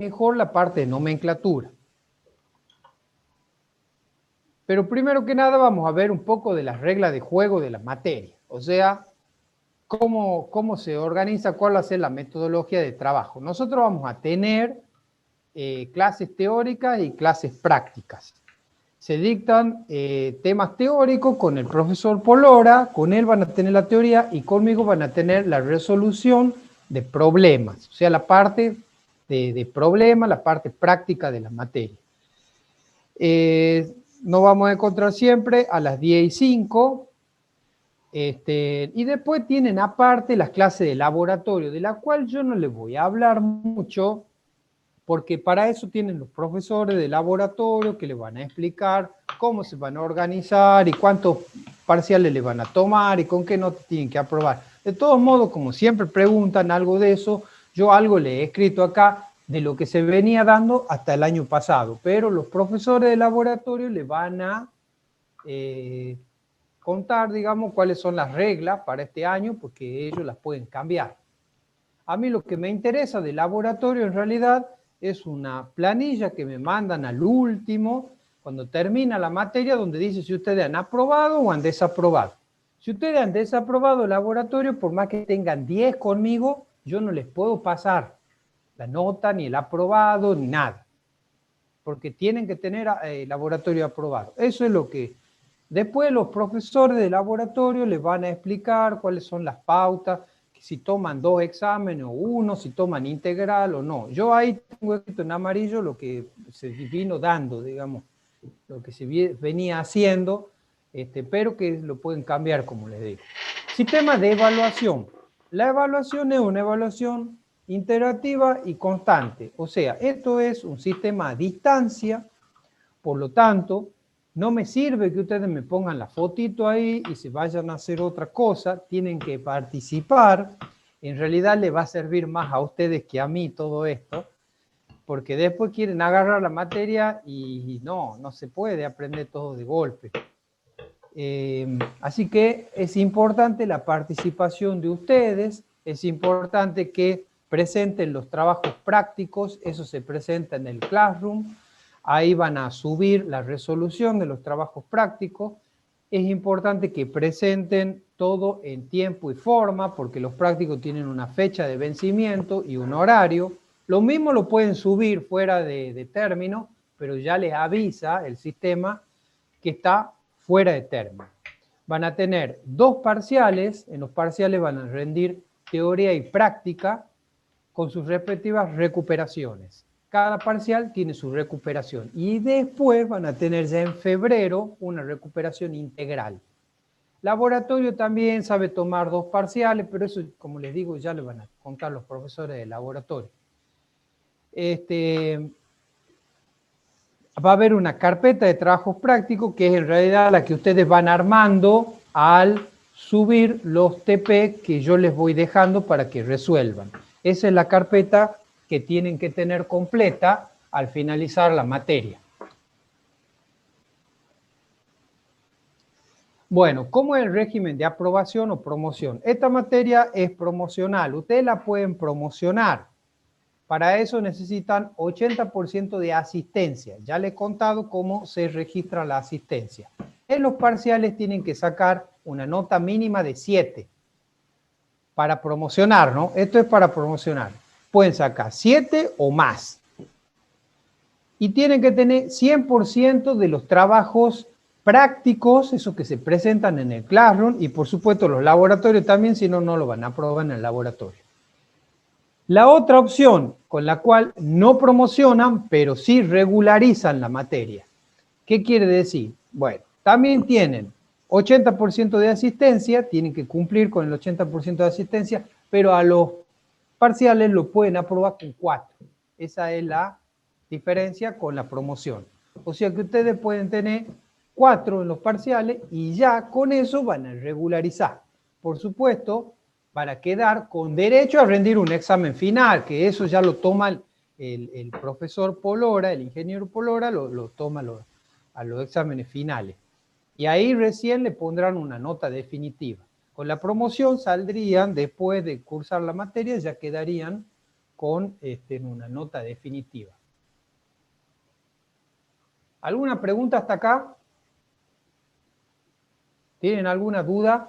mejor la parte de nomenclatura. Pero primero que nada vamos a ver un poco de las reglas de juego de la materia, o sea, cómo se organiza, cuál va a ser la metodología de trabajo. Nosotros vamos a tener clases teóricas y clases prácticas. Se dictan temas teóricos con el profesor Polora, con él van a tener la teoría y conmigo van a tener la resolución de problemas, o sea, la parte de problemas, la parte práctica de la materia. Nos vamos a encontrar siempre a las 10:05, y después tienen aparte las clases de laboratorio, de la cual yo no les voy a hablar mucho, porque para eso tienen los profesores de laboratorio que les van a explicar cómo se van a organizar y cuántos parciales le van a tomar y con qué notas tienen que aprobar. De todos modos, como siempre preguntan algo de eso, yo algo le he escrito acá de lo que se venía dando hasta el año pasado, pero los profesores de laboratorio le van a contar, digamos, cuáles son las reglas para este año, porque ellos las pueden cambiar. A mí lo que me interesa de laboratorio en realidad es una planilla que me mandan al último, cuando termina la materia, donde dice si ustedes han aprobado o han desaprobado. Si ustedes han desaprobado el laboratorio, por más que tengan 10 conmigo, yo no les puedo pasar la nota, ni el aprobado, ni nada. Porque tienen que tener laboratorio aprobado. Eso es lo que... Después los profesores de laboratorio les van a explicar cuáles son las pautas, si toman 2 exámenes o 1, si toman integral o no. Yo ahí tengo escrito en amarillo lo que se vino dando, digamos, lo que se venía haciendo, pero que lo pueden cambiar, como les digo. Sistema de evaluación. La evaluación es una evaluación interactiva y constante. O sea, esto es un sistema a distancia, por lo tanto, no me sirve que ustedes me pongan la fotito ahí y se vayan a hacer otra cosa, tienen que participar. En realidad les va a servir más a ustedes que a mí todo esto, porque después quieren agarrar la materia y no se puede aprender todo de golpe. Así que es importante la participación de ustedes, es importante que presenten los trabajos prácticos, eso se presenta en el Classroom, ahí van a subir la resolución de los trabajos prácticos. Es importante que presenten todo en tiempo y forma, porque los prácticos tienen una fecha de vencimiento y un horario. Lo mismo lo pueden subir fuera de término, pero ya les avisa el sistema que está fuera de término. Van a tener 2 parciales, en los parciales van a rendir teoría y práctica con sus respectivas recuperaciones. Cada parcial tiene su recuperación y después van a tener ya en febrero una recuperación integral. Laboratorio también sabe tomar 2 parciales, pero eso, como les digo, ya le van a contar los profesores de laboratorio. Va a haber una carpeta de trabajos prácticos que es en realidad la que ustedes van armando al subir los TP que yo les voy dejando para que resuelvan. Esa es la carpeta que tienen que tener completa al finalizar la materia. Bueno, ¿cómo es el régimen de aprobación o promoción? Esta materia es promocional, ustedes la pueden promocionar. Para eso necesitan 80% de asistencia. Ya les he contado cómo se registra la asistencia. En los parciales tienen que sacar una nota mínima de 7 para promocionar, ¿no? Esto es para promocionar. Pueden sacar 7 o más. Y tienen que tener 100% de los trabajos prácticos, esos que se presentan en el Classroom, y por supuesto los laboratorios también, si no, no lo van a aprobar en el laboratorio. La otra opción con la cual no promocionan, pero sí regularizan la materia. ¿Qué quiere decir? Bueno, también tienen 80% de asistencia, tienen que cumplir con el 80% de asistencia, pero a los parciales lo pueden aprobar con 4. Esa es la diferencia con la promoción. O sea que ustedes pueden tener 4 en los parciales y ya con eso van a regularizar. Por supuesto, para quedar con derecho a rendir un examen final, que eso ya lo toma el profesor Polora, el ingeniero Polora, lo toma a los exámenes finales. Y ahí recién le pondrán una nota definitiva. Con la promoción saldrían, después de cursar la materia, ya quedarían en una nota definitiva. ¿Alguna pregunta hasta acá? ¿Tienen alguna duda?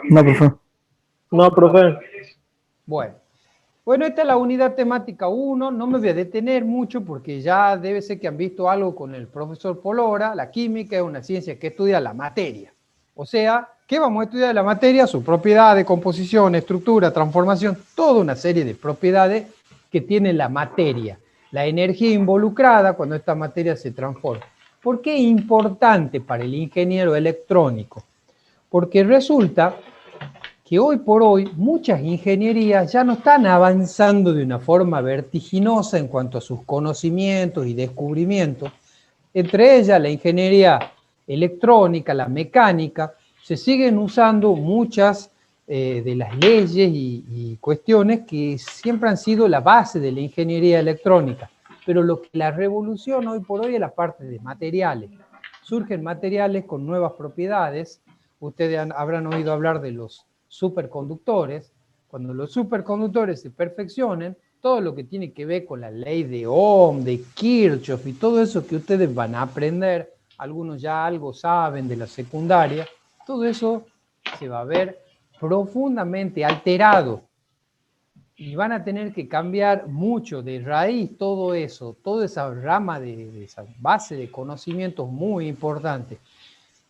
No, profe. No, profe. Bueno, esta es la unidad temática 1, no me voy a detener mucho porque ya debe ser que han visto algo con el profesor Polora. La química es una ciencia que estudia la materia. O sea, ¿qué vamos a estudiar de la materia? Su propiedades, composición, estructura, transformación, toda una serie de propiedades que tiene la materia. La energía involucrada cuando esta materia se transforma. ¿Por qué es importante para el ingeniero electrónico? Porque resulta que hoy por hoy muchas ingenierías ya no están avanzando de una forma vertiginosa en cuanto a sus conocimientos y descubrimientos. Entre ellas la ingeniería electrónica, la mecánica, se siguen usando muchas de las leyes y cuestiones que siempre han sido la base de la ingeniería electrónica. Pero lo que la revolución hoy por hoy es la parte de materiales. Surgen materiales con nuevas propiedades. Ustedes habrán oído hablar de los superconductores. Cuando los superconductores se perfeccionen, todo lo que tiene que ver con la ley de Ohm, de Kirchhoff y todo eso que ustedes van a aprender, algunos ya algo saben de la secundaria, todo eso se va a ver profundamente alterado y van a tener que cambiar mucho de raíz todo eso, toda esa rama de esa base de conocimientos muy importante.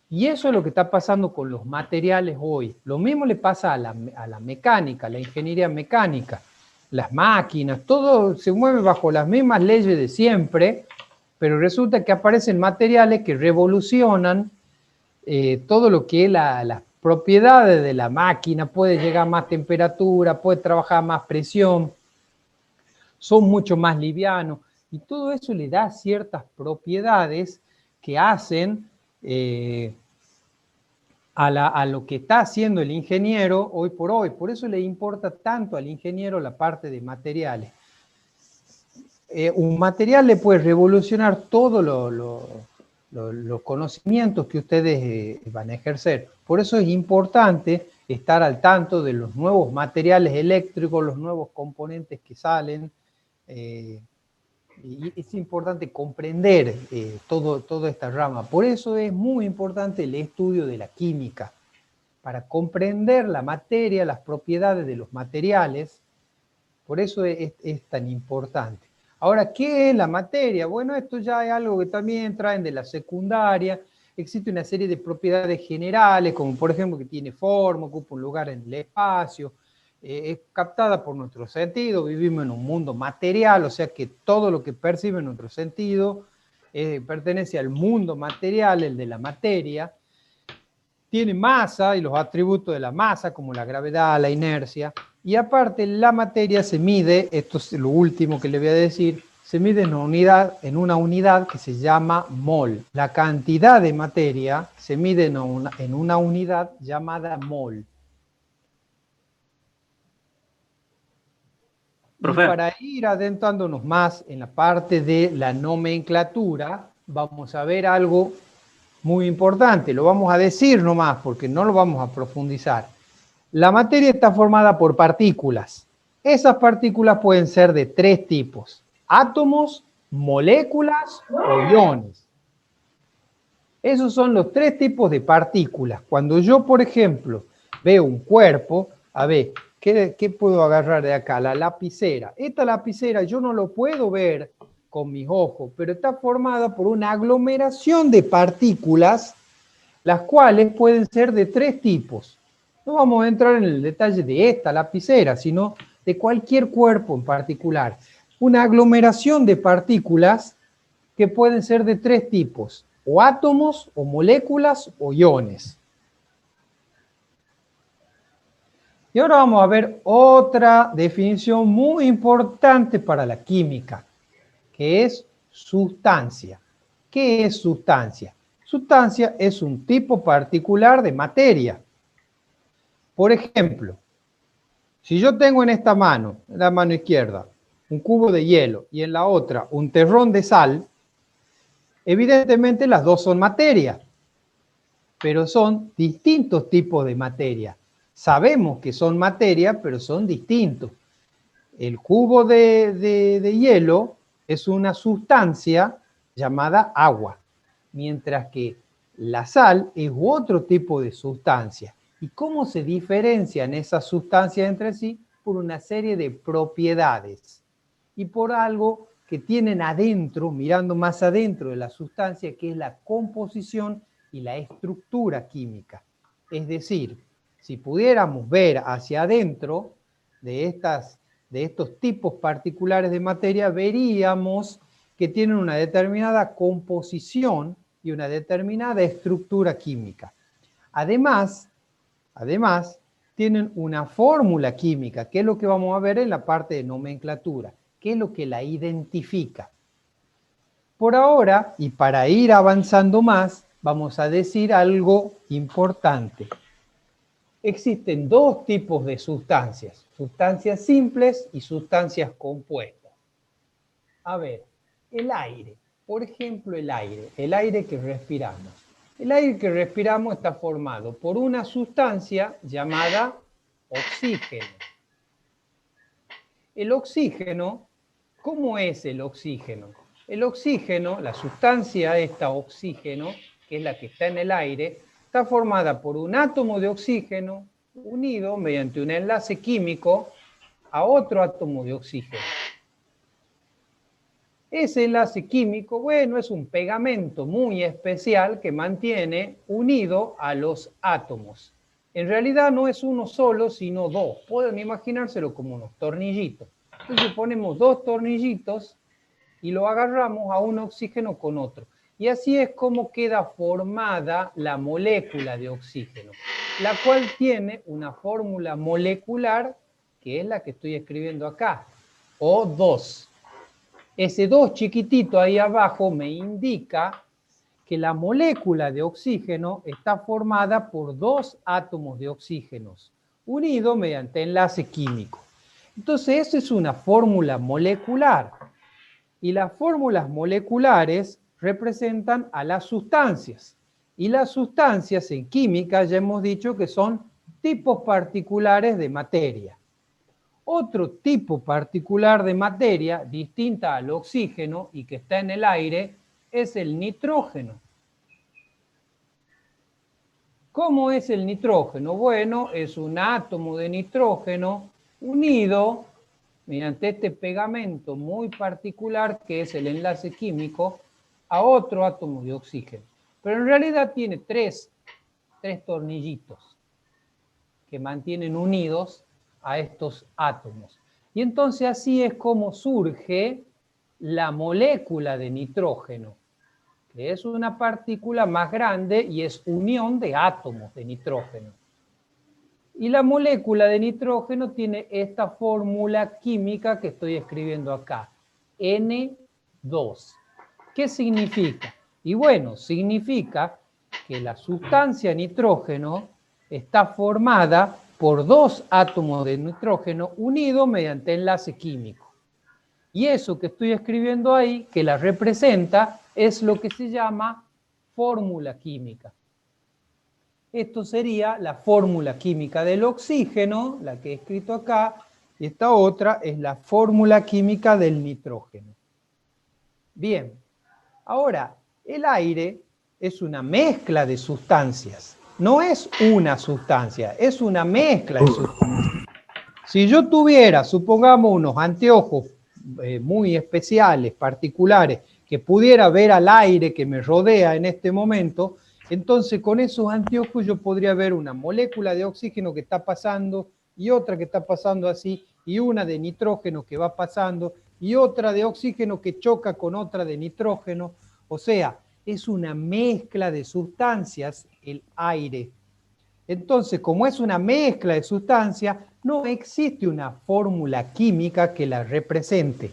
Y eso es lo que está pasando con los materiales hoy. Lo mismo le pasa a la mecánica, la ingeniería mecánica, las máquinas, todo se mueve bajo las mismas leyes de siempre, pero resulta que aparecen materiales que revolucionan todo lo que es las propiedades de la máquina, puede llegar a más temperatura, puede trabajar a más presión, son mucho más livianos, y todo eso le da ciertas propiedades que hacen a lo que está haciendo el ingeniero hoy por hoy. Por eso le importa tanto al ingeniero la parte de materiales. Un material le puede revolucionar todos los conocimientos que ustedes van a ejercer. Por eso es importante estar al tanto de los nuevos materiales eléctricos, los nuevos componentes que salen. Y es importante comprender toda esta rama. Por eso es muy importante el estudio de la química, para comprender la materia, las propiedades de los materiales. Por eso es tan importante. Ahora, ¿qué es la materia? Bueno, esto ya es algo que también traen de la secundaria. Existe una serie de propiedades generales, como por ejemplo que tiene forma, ocupa un lugar en el espacio, es captada por nuestro sentido, vivimos en un mundo material, o sea que todo lo que percibe nuestro sentido pertenece al mundo material, el de la materia. Tiene masa y los atributos de la masa, como la gravedad, la inercia, y aparte la materia se mide, esto es lo último que le voy a decir, se mide en una unidad que se llama mol. La cantidad de materia se mide en una unidad llamada mol. Profe. Y para ir adentrándonos más en la parte de la nomenclatura, vamos a ver algo muy importante. Lo vamos a decir nomás porque no lo vamos a profundizar. La materia está formada por partículas. Esas partículas pueden ser de tres tipos: átomos, moléculas o iones. Esos son los tres tipos de partículas. Cuando yo, por ejemplo, veo un cuerpo, a ver, ¿qué puedo agarrar de acá? La lapicera. Esta lapicera yo no lo puedo ver con mis ojos, pero está formada por una aglomeración de partículas, las cuales pueden ser de tres tipos. No vamos a entrar en el detalle de esta lapicera, sino de cualquier cuerpo en particular. Una aglomeración de partículas que pueden ser de tres tipos: o átomos, o moléculas, o iones. Y ahora vamos a ver otra definición muy importante para la química, que es sustancia. ¿Qué es sustancia? Sustancia es un tipo particular de materia. Por ejemplo, si yo tengo en esta mano, en la mano izquierda, un cubo de hielo y en la otra un terrón de sal, evidentemente las dos son materia, pero son distintos tipos de materia. Sabemos que son materia, pero son distintos. el cubo de hielo es una sustancia llamada agua, mientras que la sal es otro tipo de sustancia. ¿Y cómo se diferencian esas sustancias entre sí? Por una serie de propiedades y por algo que tienen adentro, mirando más adentro de la sustancia, que es la composición y la estructura química. Es decir, si pudiéramos ver hacia adentro de estos tipos particulares de materia, veríamos que tienen una determinada composición y una determinada estructura química. Además, tienen una fórmula química, que es lo que vamos a ver en la parte de nomenclatura, que es lo que la identifica. Por ahora, y para ir avanzando más, vamos a decir algo importante. Existen dos tipos de sustancias, sustancias simples y sustancias compuestas. A ver, el aire, por ejemplo el aire que respiramos. El aire que respiramos está formado por una sustancia llamada oxígeno. El oxígeno, ¿cómo es el oxígeno? El oxígeno, la sustancia esta oxígeno, que es la que está en el aire, está formada por un átomo de oxígeno unido mediante un enlace químico a otro átomo de oxígeno. Ese enlace químico, bueno, es un pegamento muy especial que mantiene unido a los átomos. En realidad no es uno solo, sino dos. Pueden imaginárselo como unos tornillitos. Entonces ponemos dos tornillitos y lo agarramos a un oxígeno con otro. Y así es como queda formada la molécula de oxígeno, la cual tiene una fórmula molecular que es la que estoy escribiendo acá, O2. Ese 2 chiquitito ahí abajo me indica que la molécula de oxígeno está formada por dos átomos de oxígenos, unidos mediante enlace químico. Entonces, esa es una fórmula molecular. Y las fórmulas moleculares representan a las sustancias. Y las sustancias en química ya hemos dicho que son tipos particulares de materia. Otro tipo particular de materia, distinta al oxígeno y que está en el aire, es el nitrógeno. ¿Cómo es el nitrógeno? Bueno, es un átomo de nitrógeno unido mediante este pegamento muy particular que es el enlace químico a otro átomo de oxígeno. Pero en realidad tiene tres tornillitos que mantienen unidos a estos átomos. Y entonces así es como surge la molécula de nitrógeno, que es una partícula más grande y es unión de átomos de nitrógeno. Y la molécula de nitrógeno tiene esta fórmula química que estoy escribiendo acá, N2. ¿Qué significa? Y bueno, significa que la sustancia nitrógeno está formada por dos átomos de nitrógeno unidos mediante enlace químico. Y eso que estoy escribiendo ahí, que la representa, es lo que se llama fórmula química. Esto sería la fórmula química del oxígeno, la que he escrito acá, y esta otra es la fórmula química del nitrógeno. Bien, ahora, el aire es una mezcla de sustancias. No es una sustancia, es una mezcla de sustancias. Si yo tuviera, supongamos, unos anteojos muy especiales, particulares, que pudiera ver al aire que me rodea en este momento, entonces con esos anteojos yo podría ver una molécula de oxígeno que está pasando y otra que está pasando así, y una de nitrógeno que va pasando y otra de oxígeno que choca con otra de nitrógeno. O sea, es una mezcla de sustancias el aire. Entonces, como es una mezcla de sustancias, no existe una fórmula química que la represente.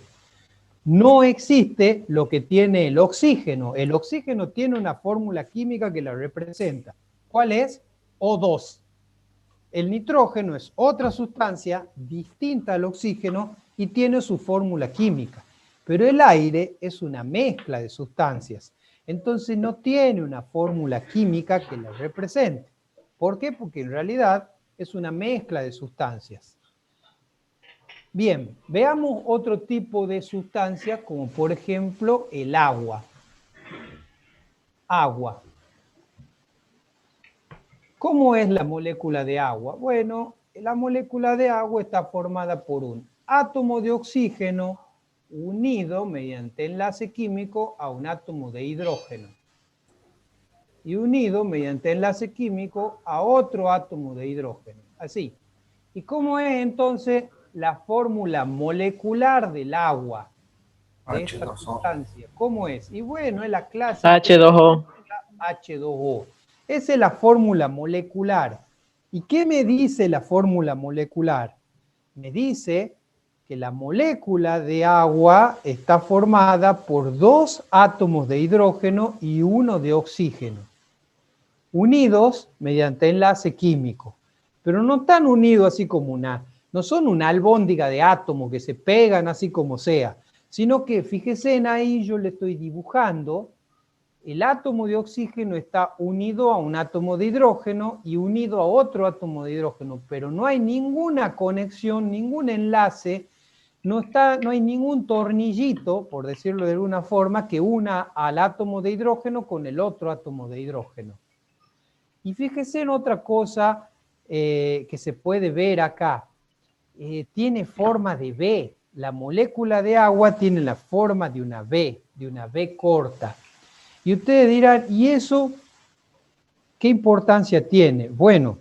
No existe lo que tiene el oxígeno. El oxígeno tiene una fórmula química que la representa. ¿Cuál es? O2. El nitrógeno es otra sustancia distinta al oxígeno y tiene su fórmula química. Pero el aire es una mezcla de sustancias. Entonces no tiene una fórmula química que la represente. ¿Por qué? Porque en realidad es una mezcla de sustancias. Bien, veamos otro tipo de sustancia, como por ejemplo el agua. Agua. ¿Cómo es la molécula de agua? Bueno, la molécula de agua está formada por un átomo de oxígeno unido mediante enlace químico a un átomo de hidrógeno y unido mediante enlace químico a otro átomo de hidrógeno. Así. ¿Y cómo es entonces la fórmula molecular del agua, de esta H2O. sustancia? ¿Cómo es? Y bueno, es la clásica H2O. H2O. Esa es la fórmula molecular. ¿Y qué me dice la fórmula molecular? Me dice que la molécula de agua está formada por 2 átomos de hidrógeno y 1 de oxígeno, unidos mediante enlace químico. Pero no están unidos así como no son una albóndiga de átomos que se pegan así como sea, sino que fíjense en ahí, yo le estoy dibujando. El átomo de oxígeno está unido a un átomo de hidrógeno y unido a otro átomo de hidrógeno, pero no hay ninguna conexión, ningún enlace, no hay ningún tornillito, por decirlo de alguna forma, que una al átomo de hidrógeno con el otro átomo de hidrógeno. Y fíjese en otra cosa que se puede ver acá. Tiene forma de V. La molécula de agua tiene la forma de una V corta. Y ustedes dirán, ¿y eso qué importancia tiene? Bueno,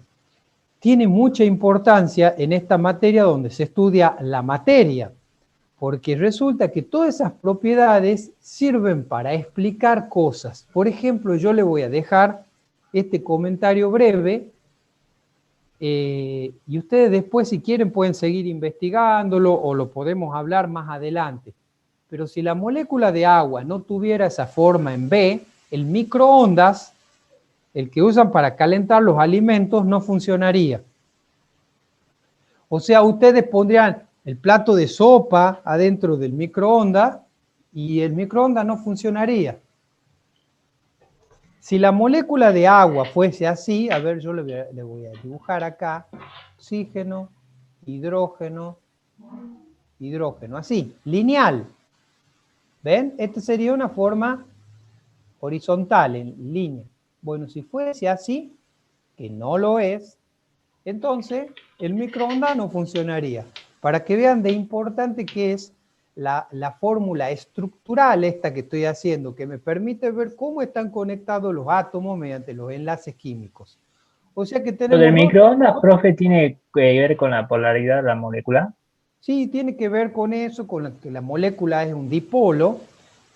tiene mucha importancia en esta materia donde se estudia la materia, porque resulta que todas esas propiedades sirven para explicar cosas. Por ejemplo, yo le voy a dejar este comentario breve y ustedes después, si quieren, pueden seguir investigándolo o lo podemos hablar más adelante. Pero si la molécula de agua no tuviera esa forma en B, el microondas, el que usan para calentar los alimentos, no funcionaría. O sea, ustedes pondrían el plato de sopa adentro del microondas y el microondas no funcionaría. Si la molécula de agua fuese así, a ver, yo le voy a dibujar acá, oxígeno, hidrógeno, hidrógeno, así, lineal. ¿Ven? Esta sería una forma horizontal, en línea. Bueno, si fuese así, que no lo es, entonces el microondas no funcionaría. Para que vean de importante que es la fórmula estructural esta que estoy haciendo, que me permite ver cómo están conectados los átomos mediante los enlaces químicos. O sea que Lo del tenemos dos. microondas, profe, tiene que ver con la polaridad de la molécula. Sí, tiene que ver con eso, con que la molécula es un dipolo,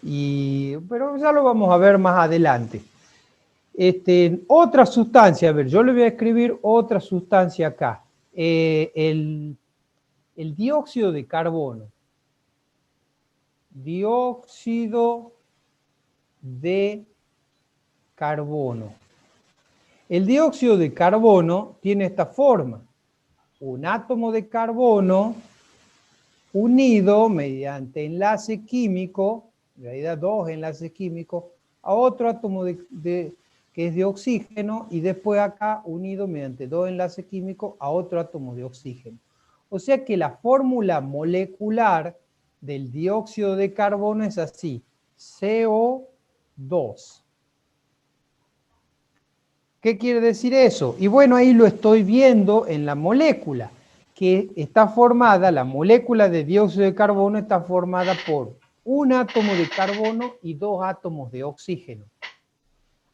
pero ya lo vamos a ver más adelante. Otra sustancia, a ver, yo le voy a escribir otra sustancia acá. El dióxido de carbono. Dióxido de carbono. El dióxido de carbono tiene esta forma. Un átomo de carbono unido mediante enlace químico, en realidad 2 enlaces químicos, a otro átomo que es de oxígeno y después acá unido mediante 2 enlaces químicos a otro átomo de oxígeno. O sea que la fórmula molecular del dióxido de carbono es así, CO2. ¿Qué quiere decir eso? Y bueno, ahí lo estoy viendo en la molécula, que está formada, la molécula de dióxido de carbono está formada por un átomo de carbono y 2 átomos de oxígeno.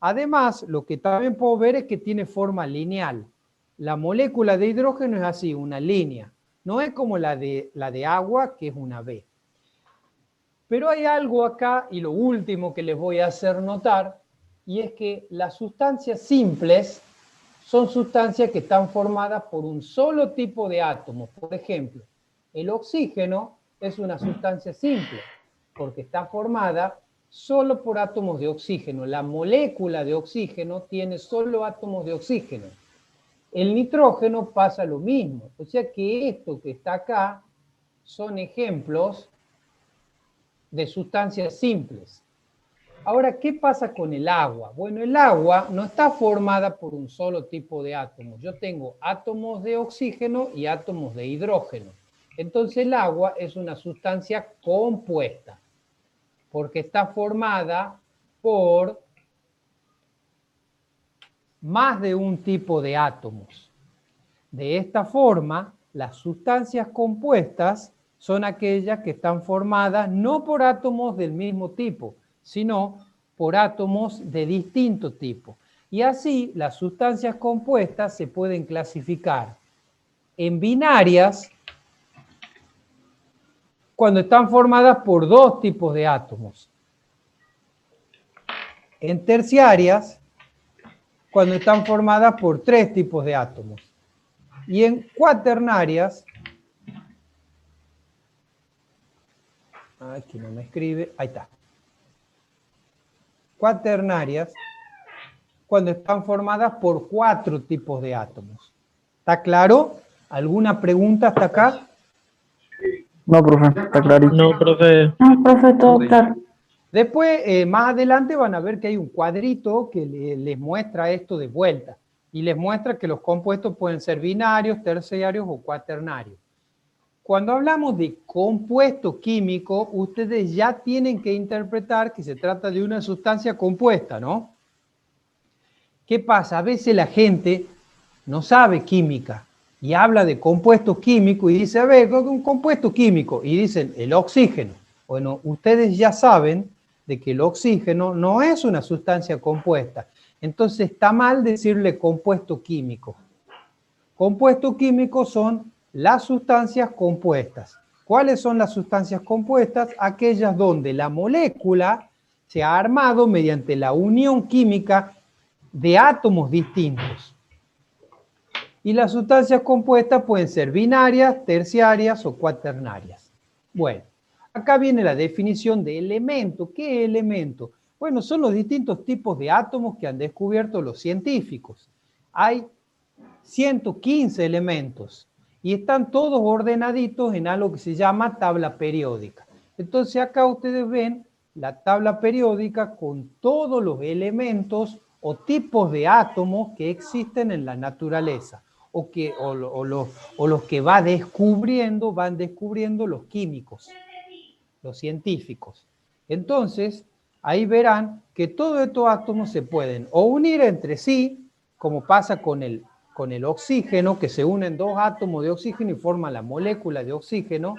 Además, lo que también puedo ver es que tiene forma lineal. La molécula de hidrógeno es así, una línea. No es como la de agua, que es una V. Pero hay algo acá, y lo último que les voy a hacer notar, y es que las sustancias simples son sustancias que están formadas por un solo tipo de átomos. Por ejemplo, el oxígeno es una sustancia simple, porque está formada solo por átomos de oxígeno. La molécula de oxígeno tiene solo átomos de oxígeno. El nitrógeno pasa lo mismo. O sea que esto que está acá son ejemplos de sustancias simples. Ahora, ¿qué pasa con el agua? Bueno, el agua no está formada por un solo tipo de átomos. Yo tengo átomos de oxígeno y átomos de hidrógeno. Entonces el agua es una sustancia compuesta, porque está formada por más de un tipo de átomos. De esta forma, las sustancias compuestas son aquellas que están formadas no por átomos del mismo tipo, sino por átomos de distinto tipo. Y así las sustancias compuestas se pueden clasificar en binarias cuando están formadas por dos tipos de átomos, en terciarias cuando están formadas por tres tipos de átomos, y en cuaternarias, aquí no me escribe, ahí está, cuaternarias cuando están formadas por cuatro tipos de átomos. ¿Está claro? ¿Alguna pregunta hasta acá? No, profe, está clarísimo. No, profe. No, profe, todo claro. Después, más adelante van a ver que hay un cuadrito que les muestra esto de vuelta y les muestra que los compuestos pueden ser binarios, terciarios o cuaternarios. Cuando hablamos de compuesto químico, ustedes ya tienen que interpretar que se trata de una sustancia compuesta, ¿no? ¿Qué pasa? A veces la gente no sabe química y habla de compuestos químicos y dice, a ver, un compuesto químico, y dicen el oxígeno. Bueno, ustedes ya saben de que el oxígeno no es una sustancia compuesta. Entonces está mal decirle compuesto químico. Compuestos químicos son las sustancias compuestas. ¿Cuáles son las sustancias compuestas? Aquellas donde la molécula se ha armado mediante la unión química de átomos distintos. Y las sustancias compuestas pueden ser binarias, terciarias o cuaternarias. Bueno, acá viene la definición de elemento. ¿Qué elemento? Bueno, son los distintos tipos de átomos que han descubierto los científicos. Hay 115 elementos y están todos ordenaditos en algo que se llama tabla periódica. Entonces acá ustedes ven la tabla periódica con todos los elementos o tipos de átomos que existen en la naturaleza o los que van descubriendo los químicos, los científicos. Entonces, ahí verán que todos estos átomos se pueden o unir entre sí, como pasa con el oxígeno, que se unen dos átomos de oxígeno y forman la molécula de oxígeno,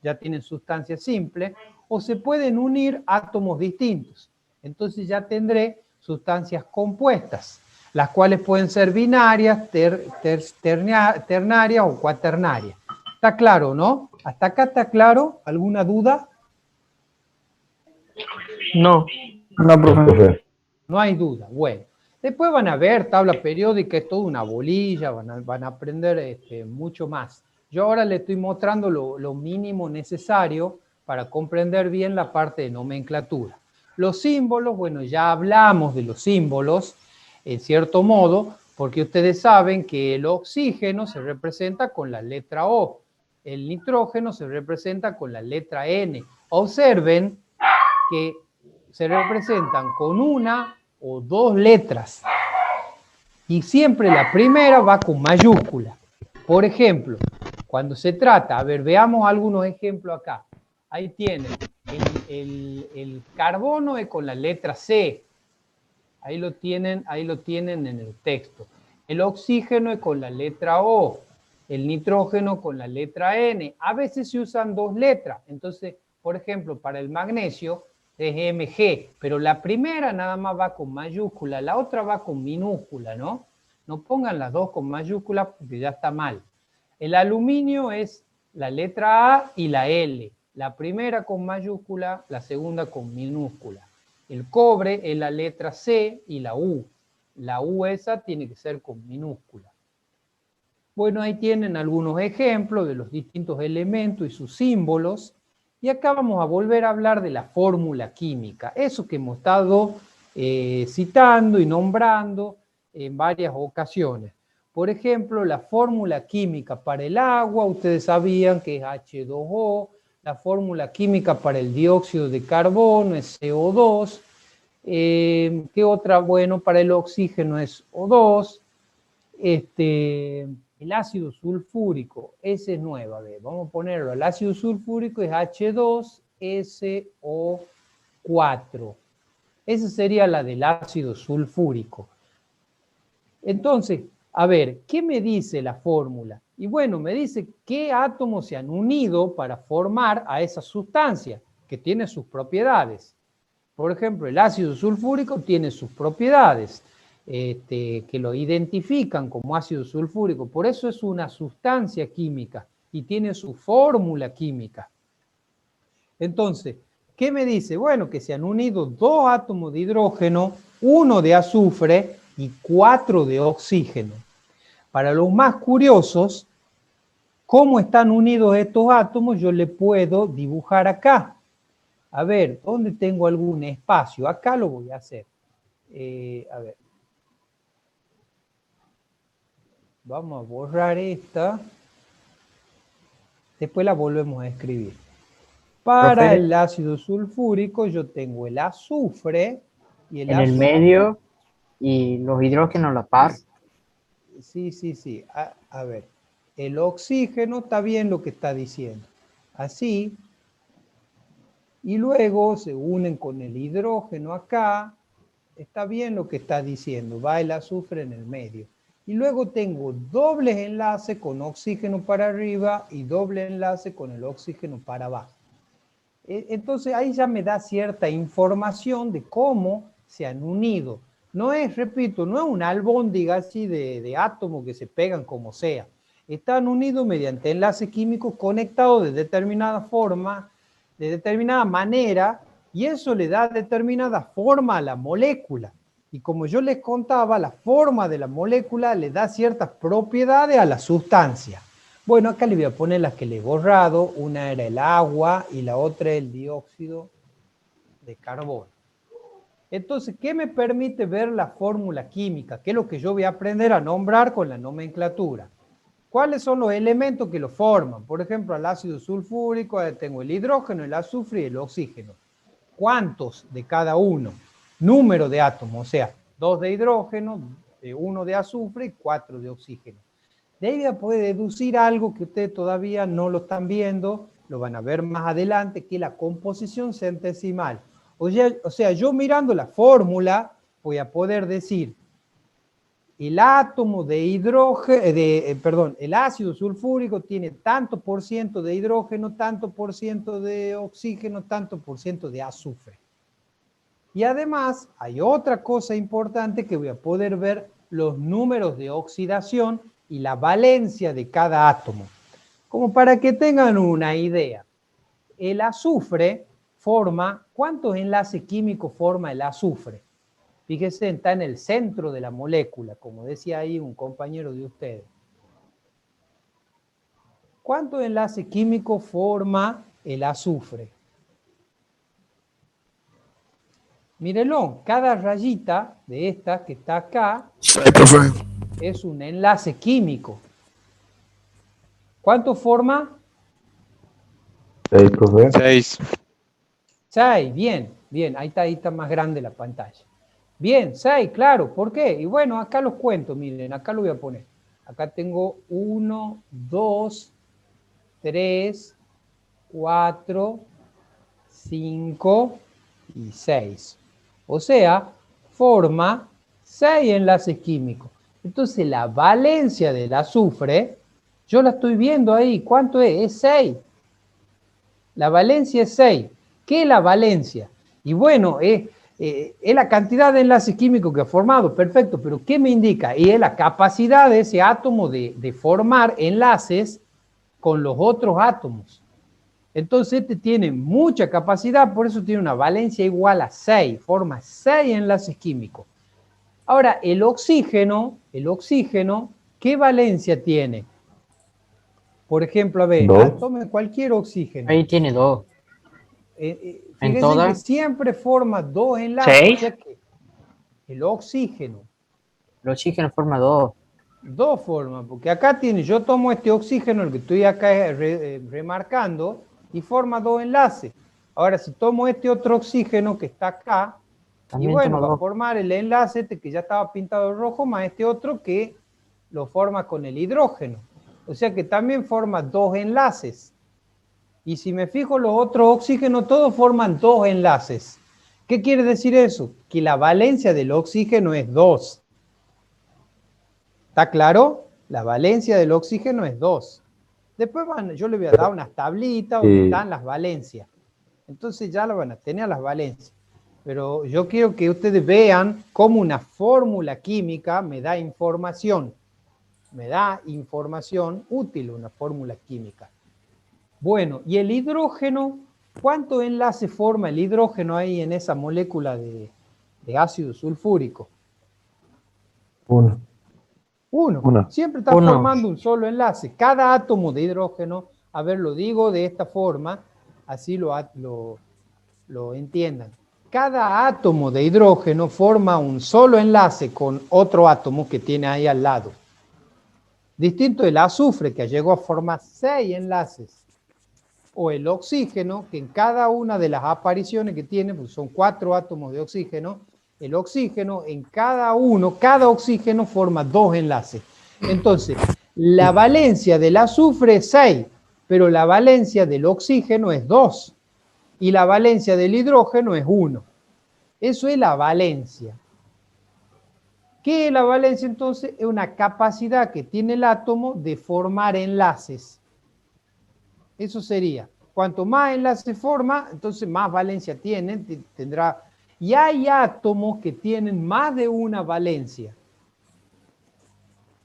ya tienen sustancia simple, o se pueden unir átomos distintos. Entonces ya tendré sustancias compuestas, las cuales pueden ser binarias, ternarias o cuaternarias. ¿Está claro, no? ¿Hasta acá está claro? ¿Alguna duda? No. No, profe. No hay duda. Bueno, después van a ver tabla periódica, es toda una bolilla, van a aprender mucho más. Yo ahora les estoy mostrando lo mínimo necesario para comprender bien la parte de nomenclatura. Los símbolos, bueno, ya hablamos de los símbolos, en cierto modo, porque ustedes saben que el oxígeno se representa con la letra O, el nitrógeno se representa con la letra N. Observen que se representan con una o dos letras y siempre la primera va con mayúscula. Por ejemplo, cuando se trata, a ver, veamos algunos ejemplos acá. Ahí tienen, el carbono es con la letra C, ahí lo tienen en el texto. El oxígeno es con la letra O, el nitrógeno con la letra N. A veces se usan dos letras, entonces, por ejemplo, para el magnesio es Mg, pero la primera nada más va con mayúscula, la otra va con minúscula, ¿no? No pongan las dos con mayúscula porque ya está mal. El aluminio es la letra A y la L, la primera con mayúscula, la segunda con minúscula. El cobre es la letra C y la U. La U esa tiene que ser con minúscula. Bueno, ahí tienen algunos ejemplos de los distintos elementos y sus símbolos. Y acá vamos a volver a hablar de la fórmula química, eso que hemos estado citando y nombrando en varias ocasiones. Por ejemplo, la fórmula química para el agua, ustedes sabían que es H2O, la fórmula química para el dióxido de carbono es CO2, ¿qué otra? Bueno, para el oxígeno es O2, El ácido sulfúrico, ese es nuevo, a ver, vamos a ponerlo. El ácido sulfúrico es H2SO4. Esa sería la del ácido sulfúrico. Entonces, a ver, ¿qué me dice la fórmula? Y bueno, me dice qué átomos se han unido para formar a esa sustancia que tiene sus propiedades. Por ejemplo, el ácido sulfúrico tiene sus propiedades que lo identifican como ácido sulfúrico. Por eso es una sustancia química y tiene su fórmula química. Entonces, ¿qué me dice? Bueno, que se han unido 2 átomos de hidrógeno, 1 de azufre y 4 de oxígeno. Para los más curiosos, ¿cómo están unidos estos átomos? Yo le puedo dibujar acá. A ver, ¿dónde tengo algún espacio? Acá lo voy a hacer. A ver. Vamos a borrar esta. Después la volvemos a escribir. Para el ácido sulfúrico yo tengo el azufre y el en el medio y los hidrógenos la par. Sí. A ver, el oxígeno está bien lo que está diciendo. Así. Y luego se unen con el hidrógeno acá. Está bien lo que está diciendo. Va el azufre en el medio. Y luego tengo dobles enlaces con oxígeno para arriba y doble enlace con el oxígeno para abajo. Entonces ahí ya me da cierta información de cómo se han unido. No es, repito, no es una albóndiga así de átomos que se pegan como sea. Están unidos mediante enlaces químicos conectados de determinada forma, de determinada manera, y eso le da determinada forma a la molécula. Y como yo les contaba, la forma de la molécula le da ciertas propiedades a la sustancia. Bueno, acá le voy a poner las que le he borrado. Una era el agua y la otra el dióxido de carbono. Entonces, ¿qué me permite ver la fórmula química? ¿Qué es lo que yo voy a aprender a nombrar con la nomenclatura? ¿Cuáles son los elementos que lo forman? Por ejemplo, al ácido sulfúrico tengo el hidrógeno, el azufre y el oxígeno. ¿Cuántos de cada uno? Número de átomos, o sea, 2 de hidrógeno, 1 de azufre y 4 de oxígeno. De ahí ya puede deducir algo que ustedes todavía no lo están viendo, lo van a ver más adelante, que es la composición centesimal. O sea, yo mirando la fórmula voy a poder decir el átomo de hidrógeno, el ácido sulfúrico tiene tanto por ciento de hidrógeno, tanto por ciento de oxígeno, tanto por ciento de azufre. Y además hay otra cosa importante que voy a poder ver los números de oxidación y la valencia de cada átomo. Como para que tengan una idea, el azufre forma, ¿cuántos enlaces químicos forma el azufre? Fíjense, está en el centro de la molécula, como decía ahí un compañero de ustedes. ¿Cuántos enlaces químicos forma el azufre? Mírenlo, cada rayita de esta que está acá es un enlace químico. ¿Cuánto forma? 6, profe. 6. 6, bien, ahí está más grande la pantalla. Bien, 6, claro, ¿por qué? Y bueno, acá los cuento, miren, acá lo voy a poner. Acá tengo 1, 2, 3, 4, 5 y 6. O sea, forma 6 enlaces químicos. Entonces la valencia del azufre, yo la estoy viendo ahí, ¿cuánto es? Es 6. La valencia es 6. ¿Qué es la valencia? Y bueno, es la cantidad de enlaces químicos que ha formado, perfecto, pero ¿qué me indica? Y es la capacidad de ese átomo de formar enlaces con los otros átomos. Entonces este tiene mucha capacidad, por eso tiene una valencia igual a 6, forma 6 enlaces químicos. Ahora, el oxígeno, ¿qué valencia tiene? Por ejemplo, a ver, tome cualquier oxígeno. Ahí tiene 2. Fíjense que siempre forma 2 enlaces. ¿6? O sea que el oxígeno. El oxígeno forma 2. 2 formas, porque acá tiene, yo tomo este oxígeno, el que estoy acá remarcando, y forma 2 enlaces. Ahora, si tomo este otro oxígeno que está acá, también y bueno, va a formar el enlace este que ya estaba pintado de rojo, más este otro que lo forma con el hidrógeno. O sea que también forma dos enlaces. Y si me fijo, los otros oxígenos todos forman dos enlaces. ¿Qué quiere decir eso? Que la valencia del oxígeno es 2. ¿Está claro? La valencia del oxígeno es 2. Después yo le voy a dar unas tablitas donde están las valencias. Entonces ya lo van a tener las valencias. Pero yo quiero que ustedes vean cómo una fórmula química me da información. Me da información útil una fórmula química. Bueno, y el hidrógeno, ¿cuántos enlaces forma el hidrógeno ahí en esa molécula de ácido sulfúrico? Uno. Uno. Siempre está formando un solo enlace. Cada átomo de hidrógeno, a ver, lo digo de esta forma, así lo entiendan. Cada átomo de hidrógeno forma un solo enlace con otro átomo que tiene ahí al lado. Distinto del azufre, que llegó a formar 6 enlaces. O el oxígeno, que en cada una de las apariciones que tiene, pues son 4 átomos de oxígeno, el oxígeno en cada oxígeno forma 2 enlaces. Entonces, la valencia del azufre es 6, pero la valencia del oxígeno es 2. Y la valencia del hidrógeno es 1. Eso es la valencia. ¿Qué es la valencia entonces? Es una capacidad que tiene el átomo de formar enlaces. Eso sería. Cuanto más enlaces forma, entonces más valencia tiene, tendrá. Y hay átomos que tienen más de una valencia.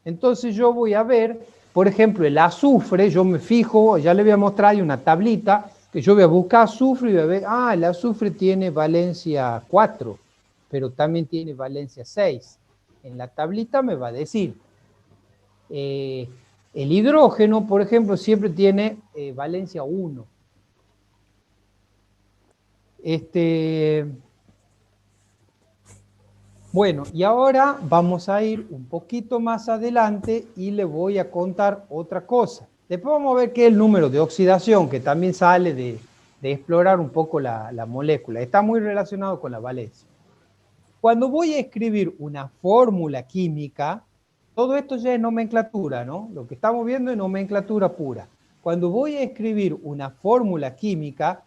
Entonces yo voy a ver, por ejemplo, el azufre, yo me fijo, ya le voy a mostrar, hay una tablita, que yo voy a buscar azufre y voy a ver, el azufre tiene valencia 4, pero también tiene valencia 6. En la tablita me va a decir. El hidrógeno, por ejemplo, siempre tiene valencia 1. Bueno, y ahora vamos a ir un poquito más adelante y le voy a contar otra cosa. Después vamos a ver qué es el número de oxidación, que también sale de explorar un poco la molécula. Está muy relacionado con la valencia. Cuando voy a escribir una fórmula química, todo esto ya es nomenclatura, ¿no? Lo que estamos viendo es nomenclatura pura. Cuando voy a escribir una fórmula química,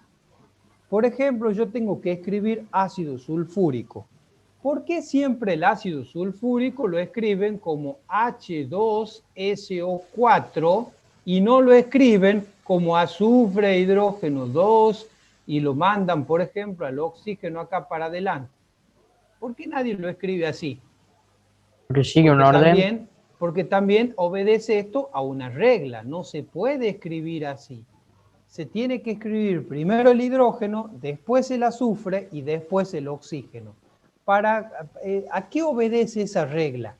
por ejemplo, yo tengo que escribir ácido sulfúrico. ¿Por qué siempre el ácido sulfúrico lo escriben como H2SO4 y no lo escriben como azufre, hidrógeno 2 y lo mandan, por ejemplo, al oxígeno acá para adelante? ¿Por qué nadie lo escribe así? Porque sigue un orden. Porque también obedece esto a una regla. No se puede escribir así. Se tiene que escribir primero el hidrógeno, después el azufre y después el oxígeno. ¿A qué obedece esa regla?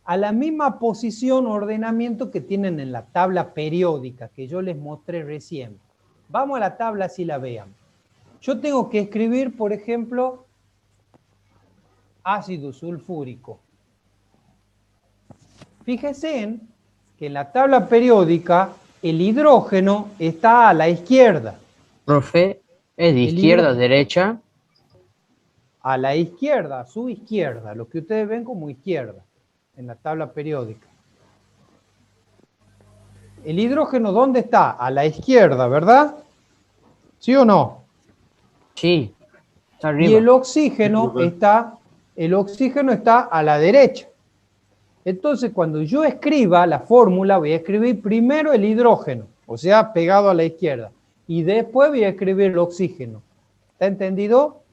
A la misma posición o ordenamiento que tienen en la tabla periódica que yo les mostré recién. Vamos a la tabla así la vean. Yo tengo que escribir, por ejemplo, ácido sulfúrico. Fíjense que en la tabla periódica el hidrógeno está a la izquierda. Profe, ¿es de izquierda a derecha? A la izquierda, a su izquierda, lo que ustedes ven como izquierda en la tabla periódica. El hidrógeno, ¿dónde está? A la izquierda, ¿verdad? ¿Sí o no? Sí, está arriba. Y el oxígeno está a la derecha. Entonces, cuando yo escriba la fórmula, voy a escribir primero el hidrógeno, o sea, pegado a la izquierda, y después voy a escribir el oxígeno. ¿Está entendido?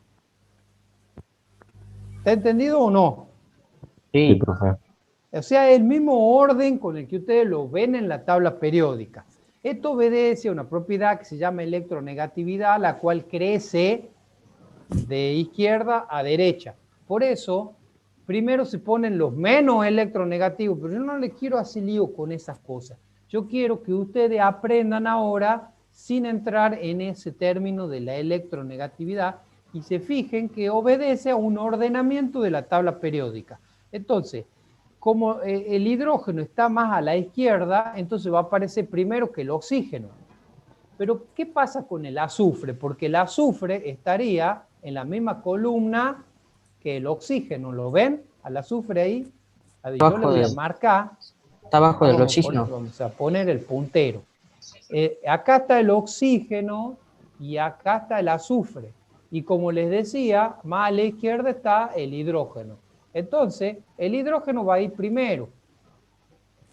¿Está entendido o no? Sí, profe. O sea, es el mismo orden con el que ustedes lo ven en la tabla periódica. Esto obedece a una propiedad que se llama electronegatividad, la cual crece de izquierda a derecha. Por eso, primero se ponen los menos electronegativos, pero yo no les quiero hacer lío con esas cosas. Yo quiero que ustedes aprendan ahora sin entrar en ese término de la electronegatividad y se fijen que obedece a un ordenamiento de la tabla periódica. Entonces, como el hidrógeno está más a la izquierda, entonces va a aparecer primero que el oxígeno. Pero, ¿qué pasa con el azufre? Porque el azufre estaría en la misma columna que el oxígeno. ¿Lo ven? Al azufre ahí. A ver, yo le voy a marcar. Está abajo del oxígeno. Vamos a poner el puntero. Acá está el oxígeno y acá está el azufre. Y como les decía, más a la izquierda está el hidrógeno. Entonces, el hidrógeno va a ir primero.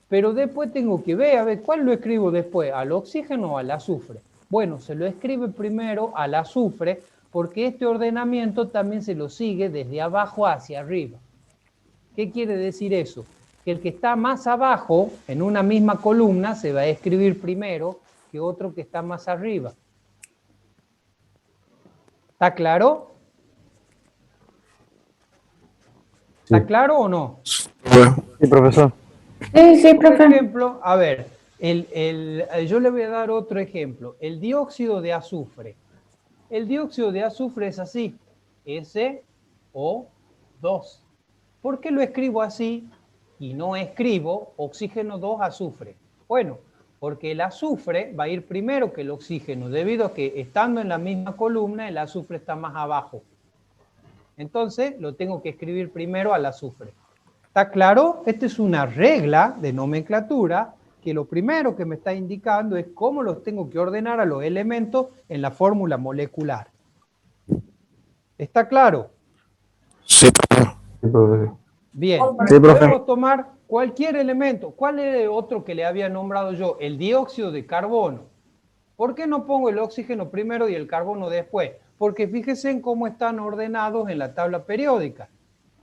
Pero después tengo que ver, a ver, ¿cuál lo escribo después? ¿Al oxígeno o al azufre? Bueno, se lo escribe primero al azufre porque este ordenamiento también se lo sigue desde abajo hacia arriba. ¿Qué quiere decir eso? Que el que está más abajo, en una misma columna, se va a escribir primero que otro que está más arriba. ¿Está claro? ¿Está claro o no? Sí, profesor. Sí, Por profe. ejemplo, a ver, yo le voy a dar otro ejemplo. El dióxido de azufre. El dióxido de azufre es así, SO2. ¿Por qué lo escribo así y no escribo oxígeno 2 azufre? Bueno, porque el azufre va a ir primero que el oxígeno, debido a que estando en la misma columna, el azufre está más abajo. Entonces, lo tengo que escribir primero al azufre. ¿Está claro? Esta es una regla de nomenclatura que lo primero que me está indicando es cómo los tengo que ordenar a los elementos en la fórmula molecular. ¿Está claro? Sí, profe. Sí, profesor. Bien. Sí, profe. Podemos tomar cualquier elemento. ¿Cuál es el otro que le había nombrado yo? El dióxido de carbono. ¿Por qué no pongo el oxígeno primero y el carbono después? Porque fíjense en cómo están ordenados en la tabla periódica.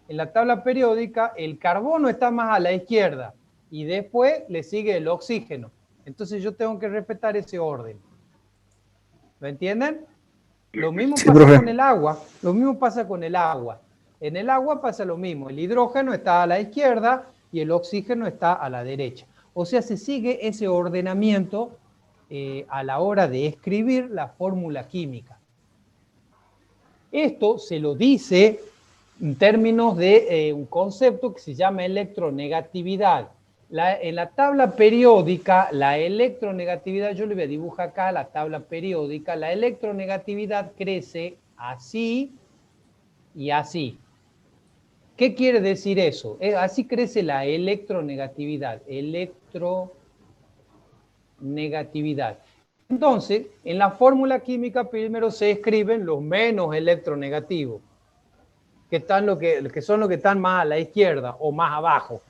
En la tabla periódica el carbono está más a la izquierda y después le sigue el oxígeno. Entonces yo tengo que respetar ese orden. ¿Lo entienden? Lo mismo Sí, pasa profe. con el agua. Lo mismo pasa con el agua. En el agua pasa lo mismo. El hidrógeno está a la izquierda y el oxígeno está a la derecha. O sea, se sigue ese ordenamiento a la hora de escribir la fórmula química. Esto se lo dice en términos de un concepto que se llama electronegatividad. En la tabla periódica, la electronegatividad, yo le voy a dibujar acá la tabla periódica, la electronegatividad crece así y así. ¿Qué quiere decir eso? Así crece la electronegatividad. Electronegatividad. Entonces, en la fórmula química primero se escriben los menos electronegativos, que son los que están más a la izquierda o más abajo,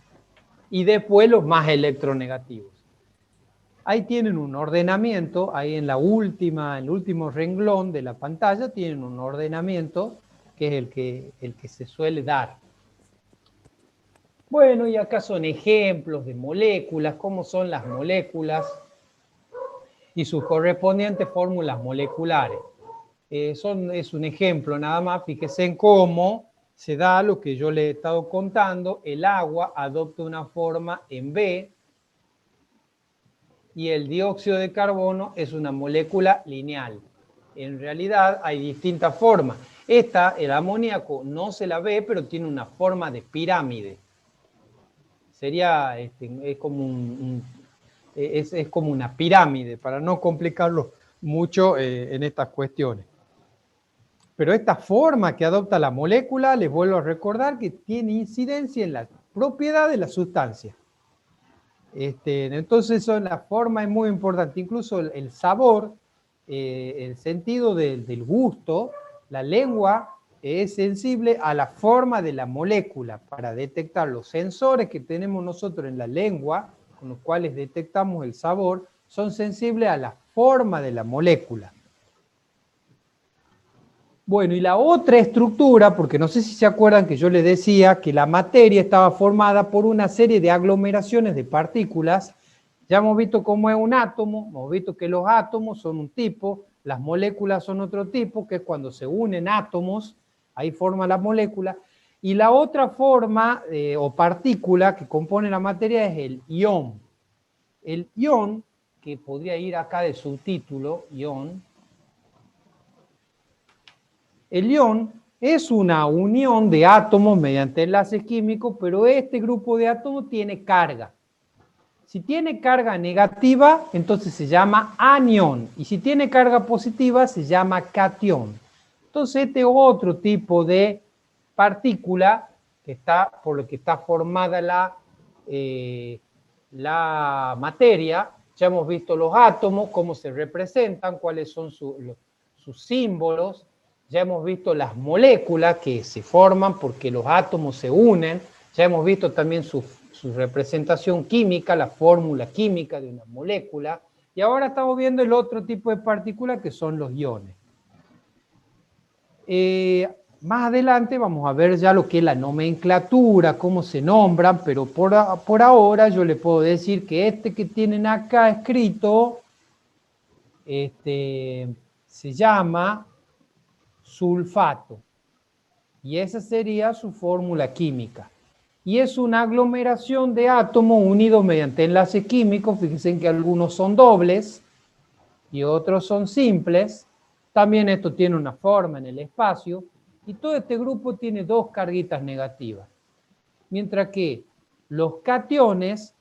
y después los más electronegativos. Ahí tienen un ordenamiento, ahí en el último renglón de la pantalla tienen un ordenamiento que es el que se suele dar. Bueno, y acá son ejemplos de moléculas, cómo son las moléculas y sus correspondientes fórmulas moleculares. Es un ejemplo nada más, fíjese en cómo se da lo que yo le he estado contando. El agua adopta una forma en B y el dióxido de carbono es una molécula lineal. En realidad hay distintas formas. El amoníaco, no se la ve, pero tiene una forma de pirámide. Es como una pirámide, para no complicarlo mucho en estas cuestiones. Pero esta forma que adopta la molécula, les vuelvo a recordar que tiene incidencia en la propiedad de la sustancia. Entonces la forma es muy importante, incluso el sabor, el sentido del gusto, la lengua es sensible a la forma de la molécula para detectar los sensores que tenemos nosotros en la lengua, con los cuales detectamos el sabor, son sensibles a la forma de la molécula. Bueno, y la otra estructura, porque no sé si se acuerdan que yo les decía que la materia estaba formada por una serie de aglomeraciones de partículas. Ya hemos visto cómo es un átomo, hemos visto que los átomos son un tipo, las moléculas son otro tipo, que es cuando se unen átomos, ahí forma la molécula. Y la otra forma o partícula que compone la materia es el ion. El ion, que podría ir acá de subtítulo, ion. El ion es una unión de átomos mediante enlaces químicos, pero este grupo de átomos tiene carga. Si tiene carga negativa, entonces se llama anión. Y si tiene carga positiva, se llama catión. Entonces este es otro tipo de partícula que está, por lo que está formada la materia, ya hemos visto los átomos, cómo se representan, cuáles son sus símbolos, ya hemos visto las moléculas que se forman porque los átomos se unen, ya hemos visto también su representación química, la fórmula química de una molécula, y ahora estamos viendo el otro tipo de partículas que son los iones. Más adelante vamos a ver ya lo que es la nomenclatura, cómo se nombran, pero por ahora yo le puedo decir que este que tienen acá escrito se llama sulfato, y esa sería su fórmula química. Y es una aglomeración de átomos unidos mediante enlaces químicos. Fíjense que algunos son dobles y otros son simples. También esto tiene una forma en el espacio. Y todo este grupo tiene dos carguitas negativas. Mientras que los cationes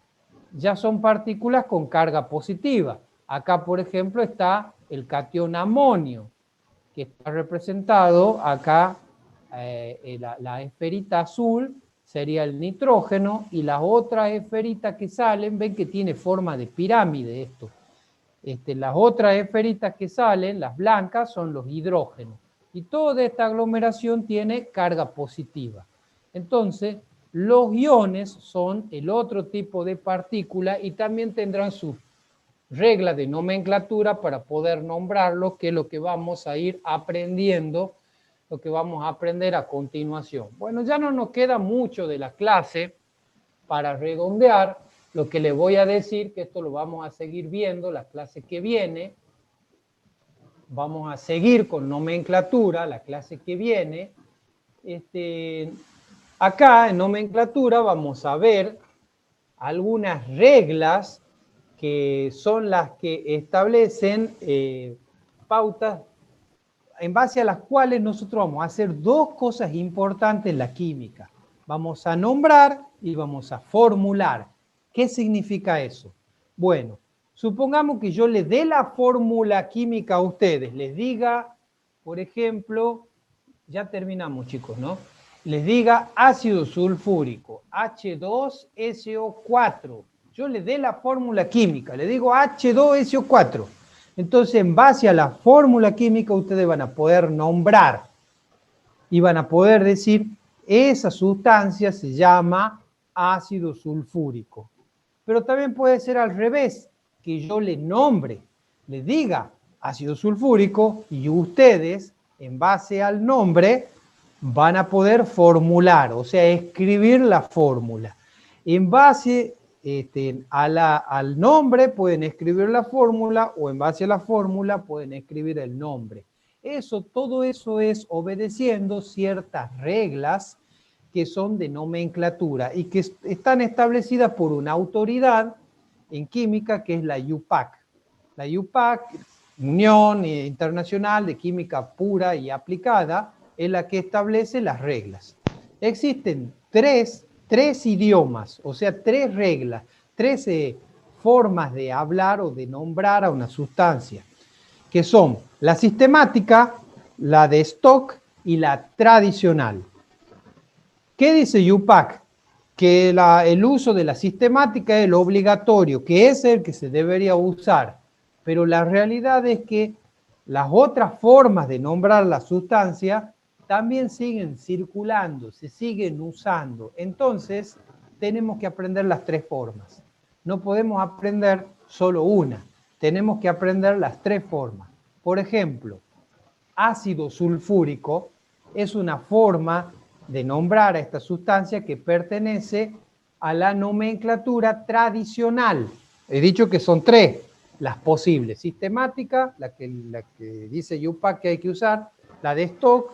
ya son partículas con carga positiva. Acá, por ejemplo, está el catión amonio, que está representado acá, la esferita azul sería el nitrógeno, y las otras esferitas que salen, ven que tiene forma de pirámide esto. Las otras esferitas que salen, las blancas, son los hidrógenos. Y toda esta aglomeración tiene carga positiva. Entonces, los iones son el otro tipo de partícula y también tendrán sus reglas de nomenclatura para poder nombrarlos, que es lo que vamos a ir aprendiendo, lo que vamos a aprender a continuación. Bueno, ya no nos queda mucho de la clase para redondear. Lo que les voy a decir, que esto lo vamos a seguir viendo la clase que viene. Vamos a seguir con nomenclatura la clase que viene. Acá en nomenclatura vamos a ver algunas reglas que son las que establecen pautas en base a las cuales nosotros vamos a hacer dos cosas importantes en la química. Vamos a nombrar y vamos a formular. ¿Qué significa eso? Bueno, supongamos que yo les dé la fórmula química a ustedes, les diga, por ejemplo, ya terminamos, chicos, ¿no? Les diga ácido sulfúrico, H2SO4. Yo les dé la fórmula química, le digo H2SO4. Entonces, en base a la fórmula química, ustedes van a poder nombrar y van a poder decir, esa sustancia se llama ácido sulfúrico. Pero también puede ser al revés, que yo le nombre, le diga ácido sulfúrico y ustedes, en base al nombre, van a poder formular, o sea, escribir la fórmula. En base al nombre pueden escribir la fórmula, o en base a la fórmula pueden escribir el nombre. Todo eso es obedeciendo ciertas reglas que son de nomenclatura y que están establecidas por una autoridad en química que es la UPAC. La UPAC, Unión Internacional de Química Pura y Aplicada, es la que establece las reglas. Existen tres idiomas, o sea, tres reglas, 13 formas de hablar o de nombrar a una sustancia, que son la sistemática, la de Stock y la tradicional. ¿Qué dice UPAC? Que el uso de la sistemática es el obligatorio, que es el que se debería usar, pero la realidad es que las otras formas de nombrar la sustancia también siguen circulando, se siguen usando. Entonces, tenemos que aprender las tres formas. No podemos aprender solo una, tenemos que aprender las tres formas. Por ejemplo, ácido sulfúrico es una forma de nombrar a esta sustancia que pertenece a la nomenclatura tradicional. He dicho que son tres las posibles: sistemática, la que dice UPAC que hay que usar, la de Stock,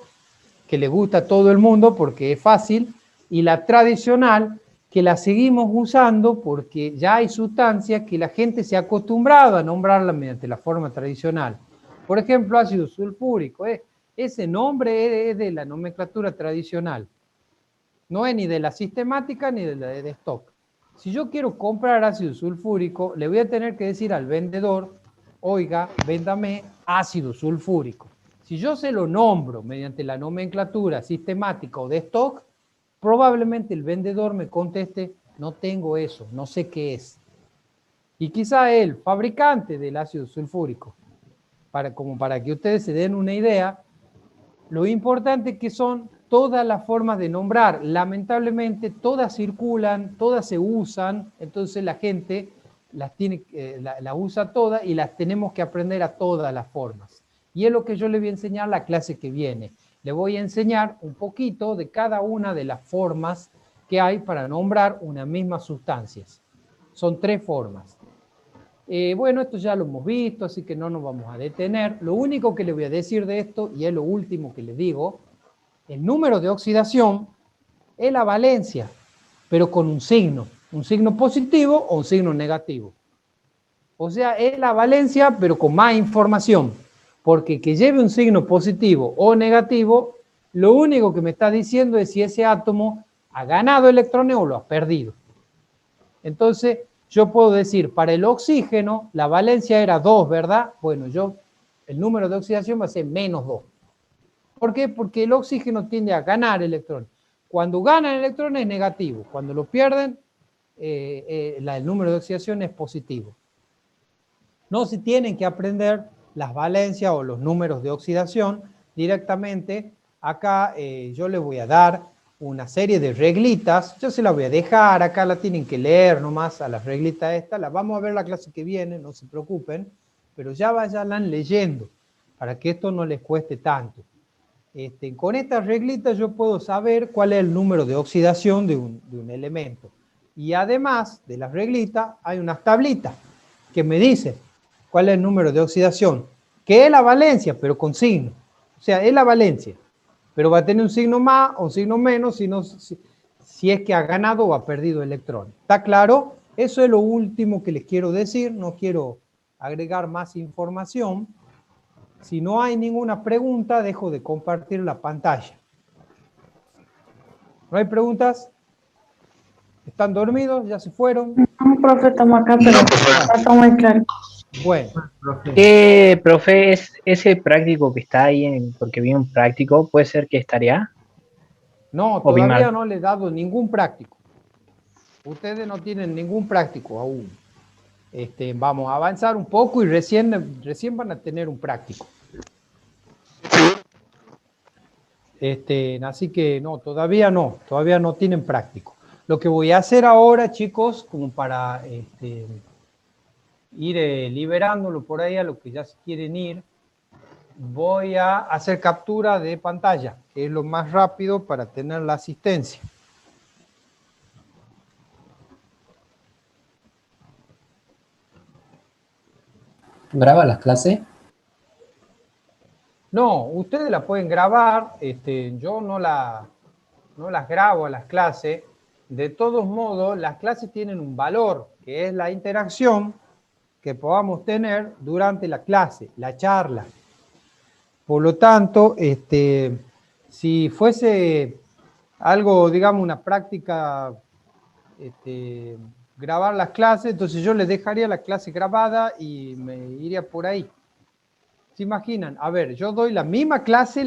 que le gusta a todo el mundo porque es fácil, y la tradicional, que la seguimos usando porque ya hay sustancias que la gente se ha acostumbrado a nombrarla mediante la forma tradicional. Por ejemplo, ácido sulfúrico, ese nombre es de la nomenclatura tradicional. No es ni de la sistemática ni de la de Stock. Si yo quiero comprar ácido sulfúrico, le voy a tener que decir al vendedor, oiga, véndame ácido sulfúrico. Si yo se lo nombro mediante la nomenclatura sistemática o de Stock, probablemente el vendedor me conteste, no tengo eso, no sé qué es. Y quizá el fabricante del ácido sulfúrico, como para que ustedes se den una idea, lo importante que son todas las formas de nombrar. Lamentablemente todas circulan, todas se usan, entonces la gente las la usa todas y las tenemos que aprender a todas las formas. Y es lo que yo le voy a enseñar la clase que viene. Le voy a enseñar un poquito de cada una de las formas que hay para nombrar una misma sustancia. Son 3 formas. Bueno, esto ya lo hemos visto, así que no nos vamos a detener. Lo único que le voy a decir de esto, y es lo último que les digo, el número de oxidación es la valencia, pero con un signo positivo o un signo negativo. O sea, es la valencia, pero con más información, porque que lleve un signo positivo o negativo, lo único que me está diciendo es si ese átomo ha ganado electrones o lo ha perdido. Entonces, yo puedo decir, para el oxígeno, la valencia era 2, ¿verdad? Bueno, el número de oxidación va a ser menos 2. ¿Por qué? Porque el oxígeno tiende a ganar electrones. Cuando ganan electrones es negativo. Cuando lo pierden, el número de oxidación es positivo. No se tienen que aprender las valencias o los números de oxidación directamente. Acá yo les voy a dar una serie de reglitas, yo se las voy a dejar, acá la tienen que leer nomás a las reglitas estas, las vamos a ver la clase que viene, no se preocupen, pero ya vayan leyendo, para que esto no les cueste tanto. Con estas reglitas yo puedo saber cuál es el número de oxidación de un elemento. Y además de las reglitas, hay unas tablitas que me dicen cuál es el número de oxidación, que es la valencia, pero con signo. O sea, es la valencia, pero va a tener un signo más o un signo menos si es que ha ganado o ha perdido electrones. ¿Está claro? Eso es lo último que les quiero decir, no quiero agregar más información. Si no hay ninguna pregunta, dejo de compartir la pantalla. ¿No hay preguntas? ¿Están dormidos? ¿Ya se fueron? No, profe, estamos acá, pero está muy claro. Bueno. Profe, ese práctico que está ahí, porque vi un práctico, ¿puede ser que estaría? No, todavía no le he dado ningún práctico. Ustedes no tienen ningún práctico aún. Vamos a avanzar un poco y recién van a tener un práctico. Así que no, todavía no tienen práctico. Lo que voy a hacer ahora, chicos, como para ir liberándolo por ahí a los que ya se quieren ir, voy a hacer captura de pantalla, que es lo más rápido para tener la asistencia. ¿Graba las clases? No, ustedes la pueden grabar, yo no las grabo a las clases. De todos modos, las clases tienen un valor, que es la interacción que podamos tener durante la clase, la charla. Por lo tanto, si fuese algo, digamos, una práctica, grabar las clases, entonces yo les dejaría la clase grabada y me iría por ahí. ¿Se imaginan? A ver, yo doy la misma clase,